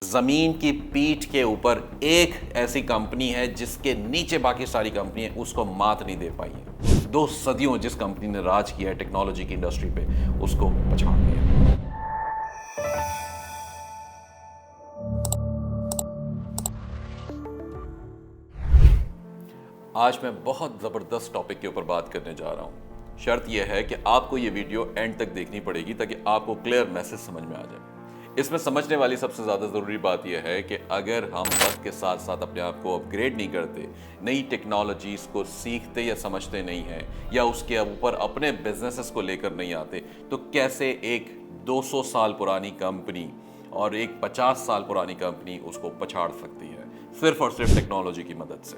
जमीन की पीठ के ऊपर एक ऐसी कंपनी है जिसके नीचे बाकी सारी कंपनी है उसको मात नहीं दे पाई है। 2 सदियों जिस कंपनी ने राज किया है टेक्नोलॉजी की इंडस्ट्री पे, उसको पछाड़ दिया। आज मैं बहुत जबरदस्त टॉपिक के ऊपर बात करने जा रहा हूं। शर्त यह है कि आपको यह वीडियो एंड तक देखनी पड़ेगी ताकि आपको क्लियर मैसेज समझ में आ जाए। इसमें समझने वाली सबसे ज़्यादा ज़रूरी बात यह है कि अगर हम वक्त के साथ साथ अपने आप को अपग्रेड नहीं करते, नई टेक्नोलॉजीज़ को सीखते या समझते नहीं हैं, या उसके ऊपर अपने बिजनेसेस को लेकर नहीं आते, तो कैसे एक 200 साल पुरानी कंपनी और एक 50 साल पुरानी कंपनी उसको पछाड़ सकती है सिर्फ और सिर्फ टेक्नोलॉजी की मदद से।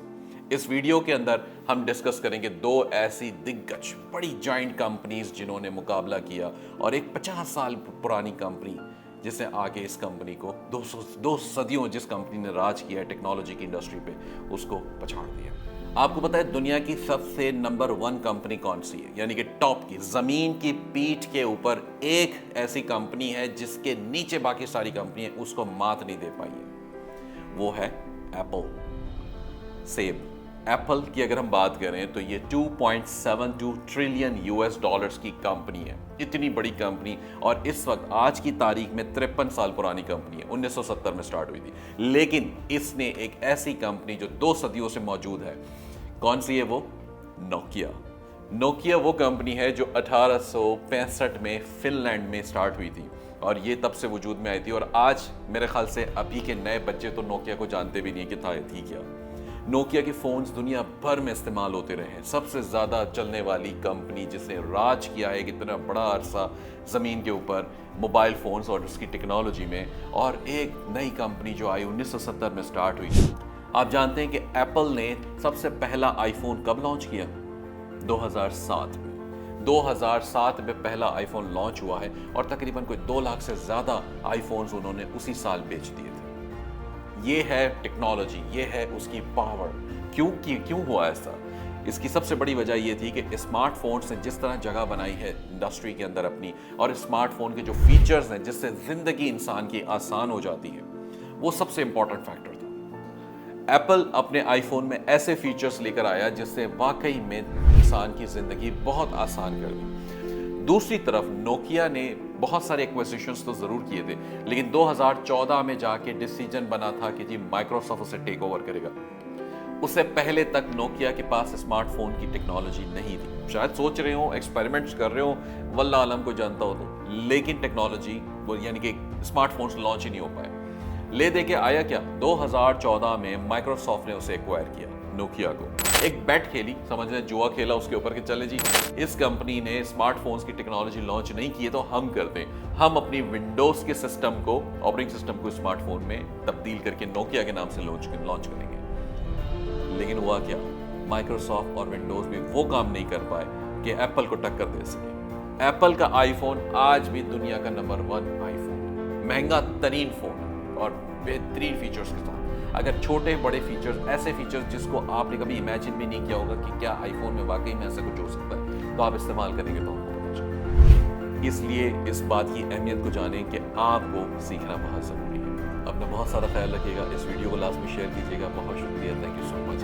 इस वीडियो के अंदर हम डिस्कस करेंगे 2 ऐसी दिग्गज बड़ी जाइंट कंपनीज जिन्होंने मुकाबला किया और एक 50 साल पुरानी कंपनी जिसने आगे इस कंपनी को 2 सदियों जिस कंपनी ने राज किया है टेक्नोलॉजी की इंडस्ट्री पे, उसको पछाड़ दिया। आपको पता है दुनिया की सबसे नंबर 1 कंपनी कौन सी है, यानी कि टॉप की, जमीन की पीठ के ऊपर एक ऐसी कंपनी है जिसके नीचे बाकी सारी कंपनी है उसको मात नहीं दे पाई है। वो है एप्पल। सेब एप्पल की अगर हम बात करें तो ये 2.72 ट्रिलियन यूएस डॉलर्स की कंपनी है। इतनी बड़ी कंपनी, और इस वक्त आज की तारीख में 53 साल पुरानी कंपनी है। 1970 में स्टार्ट हुई थी, लेकिन इसने एक ऐसी कंपनी जो 2 सदियों से मौजूद है, कौन सी है वो? नोकिया। नोकिया वो कंपनी है जो 1865 में फिनलैंड में स्टार्ट हुई थी और ये तब से वजूद में आई थी। और आज मेरे ख्याल से अभी के नए बच्चे तो नोकिया को जानते भी नहीं कि थी क्या। नोकिया के फ़ोन्स दुनिया भर में इस्तेमाल होते रहे हैं। सबसे ज़्यादा चलने वाली कंपनी जिसने राज किया है इतना बड़ा अरसा ज़मीन के ऊपर मोबाइल फ़ोन्स और उसकी टेक्नोलॉजी में, और एक नई कंपनी जो आई 1970 में स्टार्ट हुई। आप जानते हैं कि एप्पल ने सबसे पहला आईफोन कब लॉन्च किया? 2007 में। 2007 में पहला आईफोन लॉन्च हुआ है और तकरीबन कोई 2 लाख से ज़्यादा आईफोन्स उन्होंने उसी साल बेच दिए थे। ये है टेक्नोलॉजी, ये है उसकी पावर। क्यों हुआ ऐसा? इसकी सबसे बड़ी वजह ये थी कि स्मार्टफोन्स ने जिस तरह जगह बनाई है इंडस्ट्री के अंदर अपनी, और स्मार्टफोन के जो फीचर्स हैं जिससे ज़िंदगी इंसान की आसान हो जाती है, वो सबसे इंपॉर्टेंट फैक्टर था। एप्पल अपने आईफोन में ऐसे फीचर्स लेकर आया जिससे वाकई में इंसान की ज़िंदगी बहुत आसान कर दी। दूसरी तरफ नोकिया ने बहुत सारे एक्विजिशंस तो ज़रूर किए थे, लेकिन 2014 में जाके डिसीजन बना था कि जी माइक्रोसॉफ्ट उसे टेक ओवर करेगा। उससे पहले तक नोकिया के पास स्मार्टफोन की टेक्नोलॉजी नहीं थी। शायद सोच रहे हो, एक्सपेरिमेंट्स कर रहे हो, वल्लाह आलम को जानता हो तो, लेकिन टेक्नोलॉजी वो यानी कि स्मार्टफोन्स लॉन्च ही नहीं हो पाए। ले दे के आया क्या? 2014 में माइक्रोसॉफ्ट ने उसे एक्वायर किया, नोकिया को। एक बेट खेली, समझ लें जुआ खेला उसके ऊपर कि चले जी इस कंपनी ने स्मार्टफोन्स की टेक्नोलॉजी लॉन्च नहीं की है तो हम करते हैं। हम अपनी विंडोज के सिस्टम को, ऑपरेटिंग सिस्टम को स्मार्टफोन में तब्दील करके नोकिया के नाम से लॉन्च करेंगे। लेकिन हुआ क्या? माइक्रोसॉफ्ट और विंडोज भी वो काम नहीं कर पाए कि एप्पल को टक्कर दे सके। एप्पल का आईफोन आज भी दुनिया का नंबर 1 आईफोन, महंगा तरीन फोन और बेहतरीन फीचर्स के साथ। अगर छोटे बड़े फीचर्स, ऐसे फीचर्स जिसको आपने कभी इमेजिन भी नहीं किया होगा कि क्या आईफोन में वाकई में ऐसा कुछ हो सकता है, तो आप इस्तेमाल करेंगे तो आपको पता चलेगा। इसलिए इस बात की अहमियत को जानें कि आपको सीखना बहुत ज़रूरी है। अपना बहुत सारा ख्याल रखिएगा। इस वीडियो को लास्ट में शेयर कीजिएगा। बहुत शुक्रिया। Thank you so much.